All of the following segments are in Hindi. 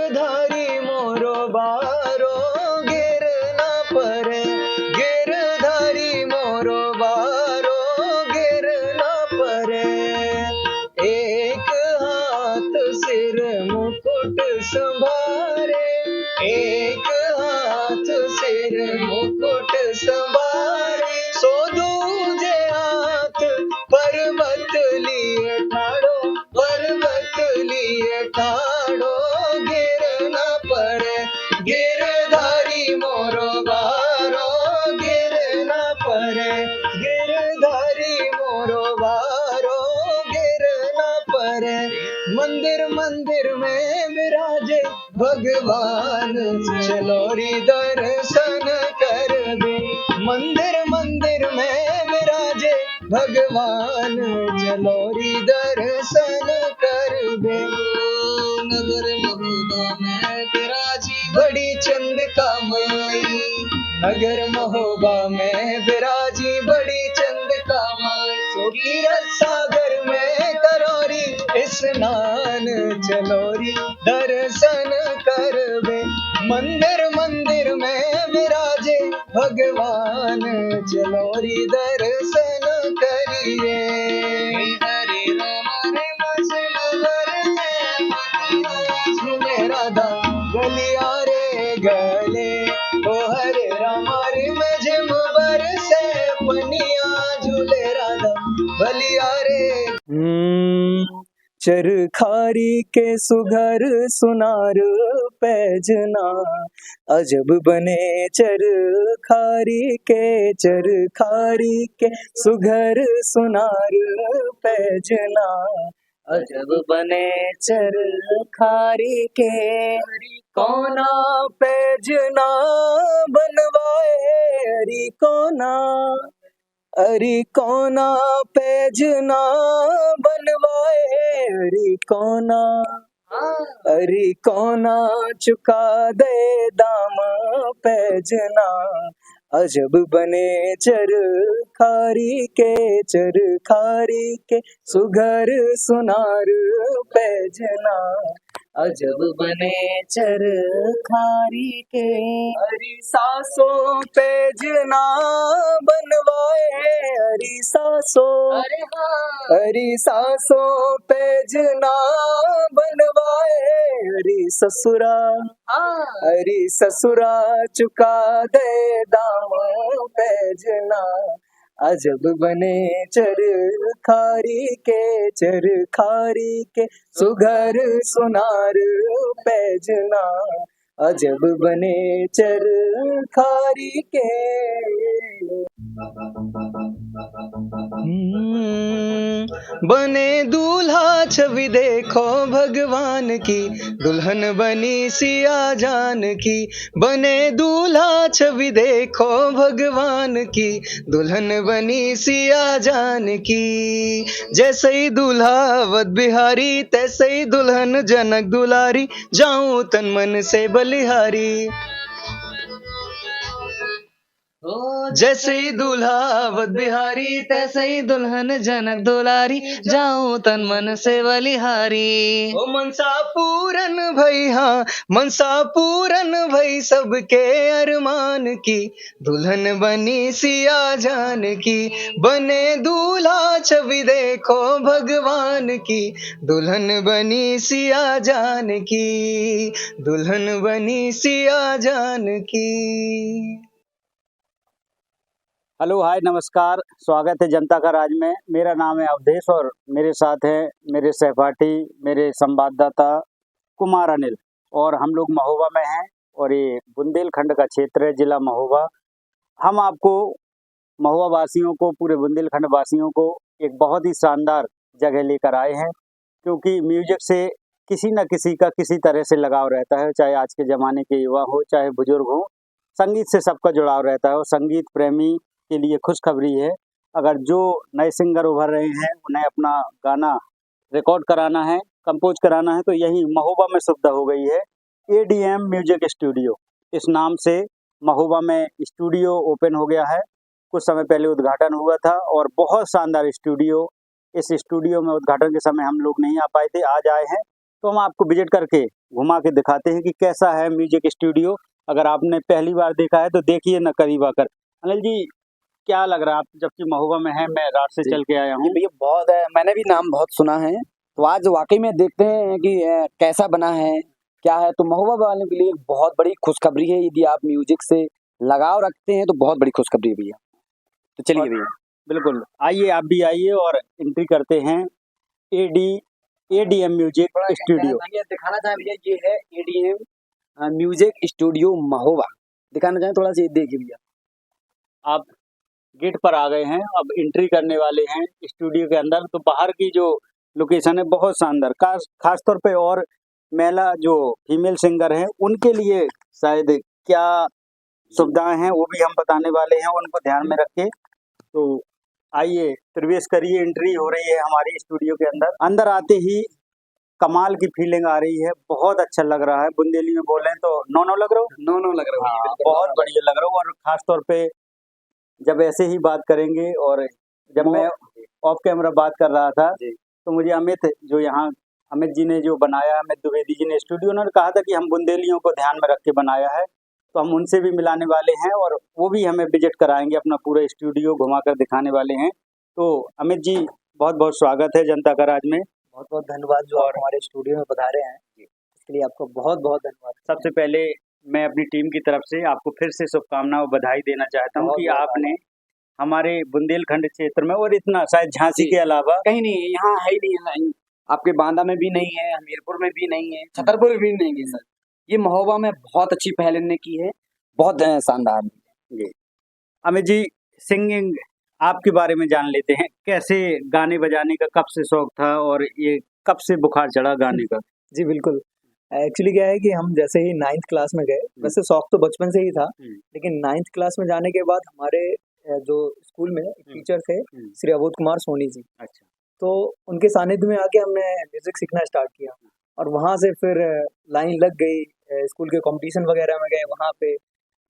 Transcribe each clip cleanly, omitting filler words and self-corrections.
गिरधारी मोरो बारो गिर ना परे, गिरधारी मोरो बारो गिर ना परे। एक हाथ सिर मुकुट संभारे, एक हाथ सिर मुकुट संभारे, सो दूजे हाथ पर्वत लिए ठाड़ो, पर्वत लिए ठाड़ो गिर न पड़े, गिरधारी मोरो बारो गिर न पड़े, गिरधारी मोरो बारो गिर न पड़े। मंदिर मंदिर में विराजे भगवान, चलो री दर्शन कर दे। मंदिर मंदिर में विराजे भगवान, चलो री दर्शन कर दे। नगर महोबा में विराजी बड़ी चंद्रिका माई, नगर महोबा में विराजी बड़ी चंद्रिका माई, सो कीरत सागर में करोरी स्नान, चलोरी दर्शन कर बे। मंदिर मंदिर में विराजे भगवान, चलोरी दर्शन करिए। हरे राम रे मजनवर में झूले राधा गलिया रे गले, ओ हरे राम रे मजनवर से पनिया झूले राधा गलिया रे। चरखारी के सुघर सुनार पैजना, अजब बने चरखारी के सुघर सुनार पैजना, अजब बने चरखारी के। कौना पैजना बनवाए अरी कौना, अरे कौना पैजना बनवाए अरे कौना, अरे कौना चुका दे दाम पैजना, अजब बने चरखारी के सुघर सुनार पैजना, अजब बने चरखारी के। अरे सासो पैजना बनवाए अरे सासो, अरे सासो पैजना बनवाए अरे ससुरा, अरे ससुरा चुका दे दाम पैजना, अजब बने चरखारी के सुघर सुनार पैजना, अजब बने चरखारी के। बने दूल्हा छवि देखो भगवान की, दुल्हन बनी सिया जान की। बने दूल्हा छवि देखो भगवान की, दुल्हन बनी सिया जान की। जैसे ही दूल्हा अवध बिहारी, तैसे ही दुल्हन जनक दुलारी, जाऊं तन मन से बलिहारी। जैसे ही दूल्हा अवध बिहारी, तैसे ही दुल्हन जनक दुलारी, जाऊं तन मन से बलिहारी। ओ मनसा पूरन भई, हाँ मनसा पूरन भई सबके अरमान की, दुल्हन बनी सिया जान की। बने दूल्हा छवि देखो भगवान की, दुल्हन बनी सिया जान की, दुल्हन बनी सिया जान की। हेलो हाय नमस्कार, स्वागत है जनता का राज में। मेरा नाम है अवधेश और मेरे साथ हैं मेरे सहपाठी, मेरे संवाददाता कुमार अनिल। और हम लोग महोबा में हैं और ये बुंदेलखंड का क्षेत्र है, जिला महोबा। हम आपको महोबा वासियों को, पूरे बुंदेलखंड वासियों को एक बहुत ही शानदार जगह लेकर आए हैं, क्योंकि म्यूजिक से किसी न किसी का किसी तरह से लगाव रहता है, चाहे आज के ज़माने के युवा हो चाहे बुजुर्ग हो। संगीत से सबका जुड़ाव रहता है और संगीत प्रेमी के लिए खुशखबरी है। अगर जो नए सिंगर उभर रहे हैं उन्हें अपना गाना रिकॉर्ड कराना है, कंपोज कराना है, तो यही महोबा में सुविधा हो गई है। ADM म्यूजिक स्टूडियो इस नाम से महोबा में स्टूडियो ओपन हो गया है। कुछ समय पहले उद्घाटन हुआ था और बहुत शानदार स्टूडियो। इस स्टूडियो में उद्घाटन के समय हम लोग नहीं आ पाए थे, आज आए हैं, तो हम आपको विजिट करके घुमा के दिखाते हैं कि कैसा है म्यूजिक स्टूडियो। अगर आपने पहली बार देखा है तो देखिए न करीब आकर। अनिल जी, क्या लग रहा है आप जबकि महोबा में है, मैं रात से जी। चल के आया हूँ। भैया बहुत है, मैंने भी नाम बहुत सुना है, तो आज वाकई में देखते हैं कि कैसा बना है, क्या है। तो महोबा वालों के लिए एक बहुत बड़ी खुशखबरी है, यदि आप म्यूजिक से लगाव रखते हैं तो बहुत बड़ी खुशखबरी है भैया। तो चलिए और भैया। बिल्कुल, आइए आप भी आइए और एंट्री करते हैं एडीएम म्यूजिक थोड़ा स्टूडियो। भैया दिखाना चाहें भैया, ये है एडीएम म्यूजिक स्टूडियो महोबा। दिखाना चाहें थोड़ा सा, ये देखिए भैया। आप गेट पर आ गए हैं, अब एंट्री करने वाले हैं स्टूडियो के अंदर। तो बाहर की जो लोकेशन है बहुत शानदार, खास तौर पे और महिला जो फीमेल सिंगर हैं उनके लिए शायद क्या सुविधाएं हैं वो भी हम बताने वाले हैं, उनको ध्यान में रख के। तो आइए प्रवेश करिए, एंट्री हो रही है हमारी स्टूडियो के अंदर। अंदर आते ही कमाल की फीलिंग आ रही है, बहुत अच्छा लग रहा है। बुंदेली में बोले तो नो नो लग रहा हो। नो नो लग रहा है हाँ, भैया, बहुत बढ़िया लग रहा हूँ। और खास तौर पे जब ऐसे ही बात करेंगे, और जब मैं ऑफ कैमरा बात कर रहा था जी। तो मुझे अमित जी ने जो बनाया, अमित द्विवेदी जी ने स्टूडियो, उन्होंने कहा था कि हम बुंदेलियों को ध्यान में रख के बनाया है। तो हम उनसे भी मिलाने वाले हैं और वो भी हमें विजिट कराएंगे, अपना पूरा स्टूडियो घुमाकर दिखाने वाले हैं। तो अमित जी, बहुत बहुत स्वागत है जनता का राज में। बहुत बहुत धन्यवाद जो आप हमारे स्टूडियो में पधारे हैं, इसके लिए आपको बहुत बहुत धन्यवाद। सबसे पहले मैं अपनी टीम की तरफ से आपको फिर से शुभकामनाएं और बधाई देना चाहता हूं बहुत कि बहुत आपने हमारे बुंदेलखंड क्षेत्र में, और इतना शायद झांसी जी। के अलावा कहीं नहीं है, यहाँ है ही नहीं है। आपके बांदा में भी नहीं है, हमीरपुर में भी नहीं है, छतरपुर में भी नहीं है सर। ये महोबा में बहुत अच्छी पहल इन्होंने की है, बहुत शानदार। जी। अमित जी, सिंगिंग आपके बारे में जान लेते हैं। कैसे गाने बजाने का कब से शौक था और ये कब से बुखार चढ़ा गाने का? जी बिल्कुल। एक्चुअली क्या है कि हम जैसे ही 9th क्लास में गए, वैसे शौक तो बचपन से ही था, लेकिन 9th क्लास में जाने के बाद हमारे जो स्कूल में टीचर थे श्री अवोध कुमार सोनी जी, अच्छा। तो उनके सानिध्य में आके हमने म्यूजिक सीखना स्टार्ट किया, और वहाँ से फिर लाइन लग गई। स्कूल के कंपटीशन वगैरह में गए, वहाँ पे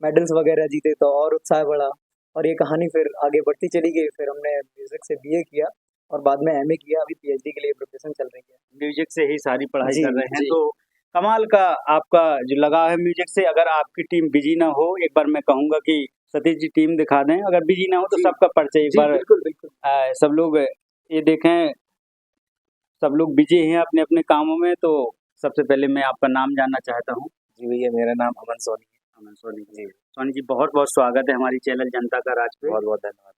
मेडल्स वगैरह जीते तो और उत्साह बढ़ा, और ये कहानी फिर आगे बढ़ती चली गई। फिर हमने म्यूजिक से बीए किया और बाद में एमए किया, अभी पीएचडी के लिए प्रिपरेशन चल रही है। म्यूजिक से ही सारी पढ़ाई जी, कर रहे हैं, जी। तो कमाल का आपका जो लगाव है म्यूजिक से। अगर आपकी टीम बिजी ना हो, एक बार मैं कहूंगा कि सतीश जी टीम दिखा दें। अगर बिजी ना हो तो जी। सबका परिचय एक जी बार बिल्कुल बिल्कुल। सब लोग ये देखें, सब लोग बिजी हैं अपने अपने कामों में। तो सबसे पहले मैं आपका नाम जानना चाहता हूँ। जी भैया, मेरा नाम अमन सोनी है। अमन सोनी जी। सोनी जी, बहुत बहुत स्वागत है हमारी चैनल जनता का राज पे। बहुत बहुत धन्यवाद।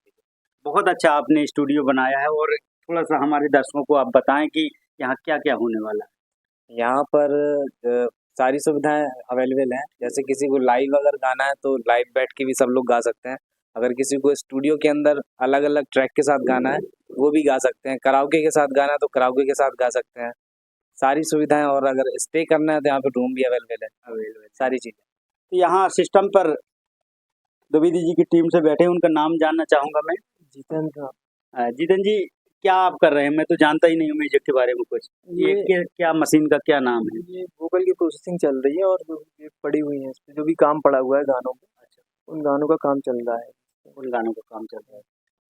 बहुत अच्छा आपने स्टूडियो बनाया है, और थोड़ा सा हमारे दर्शकों को आप बताएं कि यहाँ क्या क्या होने वाला है। यहाँ पर सारी सुविधाएं अवेलेबल हैं। जैसे किसी को लाइव अगर गाना है तो लाइव बैठ के भी सब लोग गा सकते हैं। अगर किसी को स्टूडियो के अंदर अलग अलग ट्रैक के साथ गाना है वो भी गा सकते हैं। कराओके के साथ गाना है तो कराओके के साथ गा सकते हैं। सारी सुविधाएं, और अगर स्टे करना है तो यहाँ पे रूम भी अवेलेबल है, सारी चीज़ें। तो यहाँ सिस्टम पर द्विवेदी जी की टीम से बैठे, उनका नाम जानना चाहूंगा मैं। जितेंद्र। जितेंद्र जी, क्या आप कर रहे हैं? मैं तो जानता ही नहीं हूँ म्यूजिक के बारे में कुछ। ये क्या मशीन का क्या नाम है? ये वोकल की प्रोसेसिंग चल रही है, और जो ये पड़ी हुई है, इस पे जो भी काम पड़ा हुआ है गानों पे, उन गानों का काम चल रहा है। उन गानों का काम चल रहा है।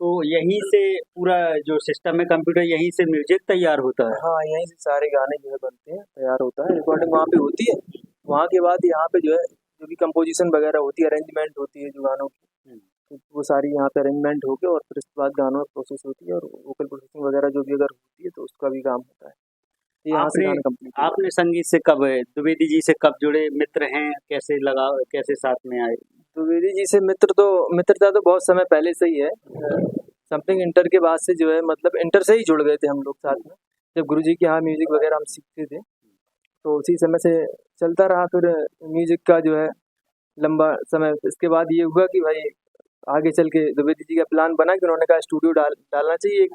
तो यहीं से पूरा जो सिस्टम है कंप्यूटर, यहीं से म्यूजिक तैयार होता है? हाँ, यहीं से सारे गाने जो है बनते हैं, तैयार होता है, रिकॉर्डिंग वहाँ पे होती है। वहाँ के बाद यहाँ पे जो है जो भी कंपोजिशन वगैरह होती है, अरेंजमेंट होती है जो गानों की, तो वो सारी यहाँ पे अरेंजमेंट होके और फिर उसके बाद गानों में प्रोसेस होती है, और वोकल प्रोसेसिंग वगैरह जो भी अगर होती है तो उसका भी काम होता है। तो यहाँ से गाना कंप्लीट। आपने संगीत से कब, द्विवेदी जी से कब जुड़े? मित्र हैं, कैसे लगा, कैसे साथ में आए? द्विवेदी जी से मित्रता तो बहुत समय पहले से ही है। समथिंग इंटर के बाद से जो है, मतलब इंटर से ही जुड़ गए थे हम लोग साथ में, जब गुरुजी के यहाँ म्यूजिक वगैरह हम सीखते थे, तो उसी समय से चलता रहा। फिर म्यूजिक का जो है लंबा समय, इसके बाद ये हुआ कि भाई आगे चल के द्विवेदी जी का प्लान बना कि उन्होंने कहा स्टूडियो डालना चाहिए।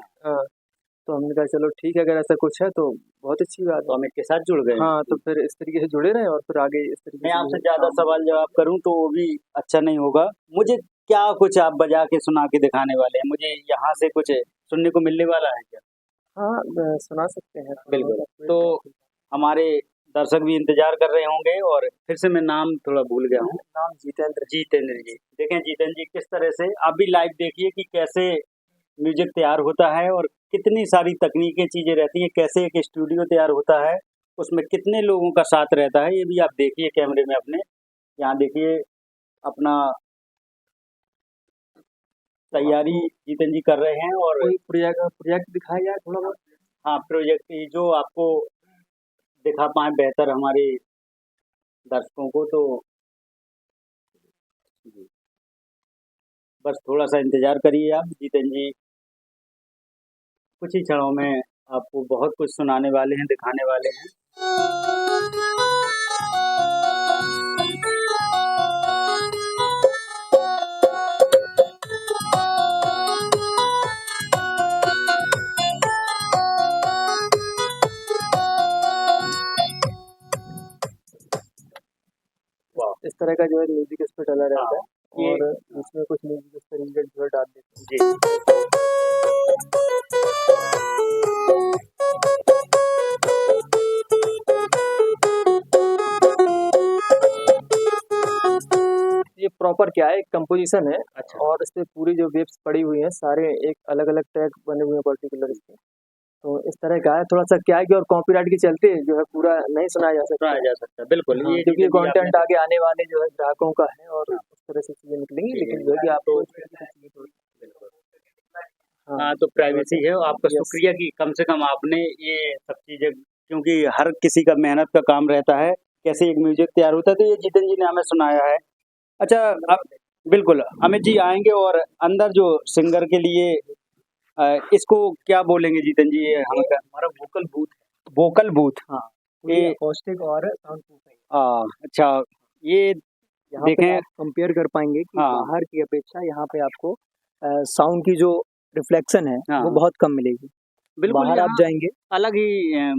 तो हमने कहा चलो ठीक है, अगर ऐसा कुछ है तो बहुत अच्छी बात तो है। अमित के साथ जुड़ गए? हाँ, तो फिर इस तरीके से जुड़े रहे, और फिर आगे इस तरीके मैं से आपसे ज्यादा सवाल जवाब करूं तो वो भी अच्छा नहीं होगा। मुझे क्या कुछ आप बजा के सुना के दिखाने वाले हैं? मुझे यहाँ से कुछ सुनने को मिलने वाला है क्या? हाँ, सुना सकते हैं। बिल्कुल। तो हमारे दर्शक भी इंतजार कर रहे होंगे, और फिर से मैं नाम थोड़ा भूल गया हूँ। नाम जितेंद्र। जितेंद्र जी। देखें जितेंद्र जी, किस तरह से आप भी लाइव देखिए कि कैसे म्यूजिक तैयार होता है, और कितनी सारी तकनीकें चीजें रहती हैं, कैसे एक स्टूडियो तैयार होता है। उसमें कितने लोगों का साथ रहता है ये भी आप देखिए कैमरे में अपने। यहाँ देखिए अपना तैयारी जीतन जी कर रहे हैं और प्रोजेक्ट दिखाया जाए थोड़ा बहुत। हाँ, प्रोजेक्ट जो आपको दिखा पाए बेहतर हमारे दर्शकों को, तो जी बस थोड़ा सा इंतजार करिए आप। जीतन जी कुछ ही क्षणों में आपको बहुत कुछ सुनाने वाले हैं, दिखाने वाले हैं। इस तरह का जो है म्यूजिक इस पे डला रहता है ये और इसमें कुछ म्यूजिक इस तरीके जो है डाल देते हैं। ये प्रॉपर क्या है, एक कंपोजिशन है। अच्छा। और इस पे पूरी जो वेव्स पड़ी हुई हैं सारे एक अलग अलग ट्रैक बने हुए हैं पर्टिकुलर इसके। तो इस तरह का है, थोड़ा सा क्या है कि और कॉपीराइट के चलते जो है पूरा नहीं सुनाया जा सकता। सुनाया जा सकता है, बिल्कुल। हाँ, ये क्योंकि जीतन जी कंटेंट आपने आगे आने वाले जो है ग्राहकों का है और उस तरह से चीजें निकलेंगी, लेकिन जो है कि आपको हाँ, तो प्राइवेसी है। आपका यस। शुक्रिया कि कम से कम आपने ये सब चीज़ें, क्योंकि हर किसी का मेहनत का काम रहता है, कैसे एक म्यूजिक तैयार होता है, तो ये जीतन जी ने हमें सुनाया है। अच्छा, अब बिल्कुल अमित जी आएंगे और अंदर जो सिंगर के लिए इसको क्या बोलेंगे जीतन जी? ये हमारा वोकल बूथ है। वोकल बूथ, हाँ, ये अकॉस्टिक और साउंड प्रूफ है। अच्छा, ये यहाँ पे देखें। आप कंपेयर कर पाएंगे कि हाँ। बाहर की अपेक्षा यहाँ पे आपको साउंड की जो रिफ्लेक्शन है हाँ। वो बहुत कम मिलेगी। बिल्कुल, बाहर आप यहाँ जाएंगे अलग ही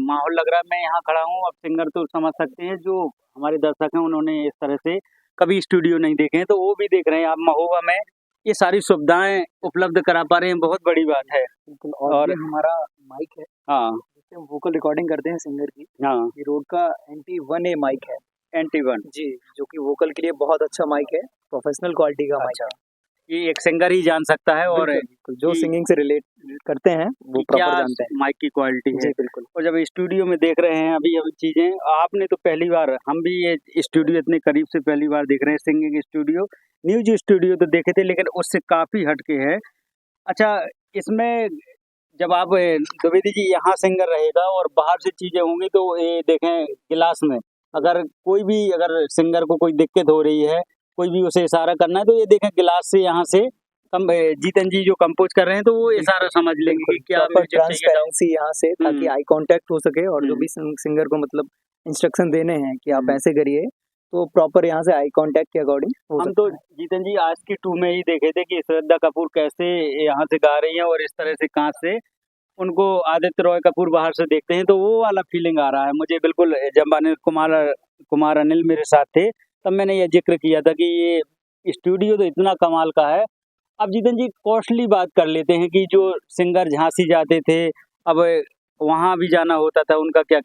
माहौल लग रहा है। मैं यहाँ खड़ा हूँ, अब सिंगर तो समझ सकते हैं, जो हमारे दर्शक हैं उन्होंने इस तरह से कभी स्टूडियो नहीं देखे हैं, तो वो भी देख रहे हैं। आप महोबा में ये सारी सुविधाएं उपलब्ध करा पा रहे हैं, बहुत बड़ी बात है। बिल्कुल। और ये हमारा माइक है हाँ जिससे हम वोकल रिकॉर्डिंग करते हैं सिंगर की। हाँ, ये रोड का NT1A माइक है NT1 जी, जो कि वोकल के लिए बहुत अच्छा माइक है, प्रोफेशनल क्वालिटी का माइक है। ये एक सिंगर ही जान सकता है, और बिल्कुल, बिल्कुल, जो कि- सिंगिंग से रिलेट करते हैं वो कि प्रॉपर क्या जानते हैं। माइक की क्वालिटी है। जी बिल्कुल। और जब स्टूडियो में देख रहे हैं अभी अभी चीजें, आपने तो पहली बार, हम भी ये स्टूडियो इतने करीब से पहली बार देख रहे हैं। सिंगिंग स्टूडियो, न्यूज स्टूडियो तो देखे थे, लेकिन उससे काफी हटके है। अच्छा, इसमें जब आप द्विवेदी जी यहाँ सिंगर रहेगा और बाहर से चीजें होंगी, तो ये देखें गिलास में अगर कोई भी, अगर सिंगर को कोई दिक्कत हो रही है, कोई भी उसे इशारा करना है, तो ये देखें गिलास से यहाँ से कम जीतन जी जो कंपोज कर रहे हैं, तो वो इशारा समझ लेंगे कि क्या प्रॉपर म्यूजिक चाहिए। ट्रांसपेरेंसी यहाँ से, ताकि आई कांटेक्ट हो सके और जो भी सिंगर को मतलब इंस्ट्रक्शन देने हैं कि आप ऐसे करिए, तो प्रॉपर यहाँ से आई कांटेक्ट के अकॉर्डिंग हो हम सकता तो है। जीतन जी आज की 2 में ही देखे थे कि श्रद्धा कपूर कैसे यहाँ से गा रही हैं, और इस तरह से कांच से उनको आदित्य रॉय कपूर बाहर से देखते हैं, तो वो वाला फीलिंग आ रहा है मुझे। बिल्कुल, जब अनिल कुमार अनिल मेरे साथ थे, तब मैंने ये जिक्र किया था कि ये स्टूडियो तो इतना कमाल का है। अब जीतन जी कॉस्टली बात कर लेते हैं कि जो सिंगर झांसी जाते थे, अब वहाँ भी जाना होता था, उनका क्या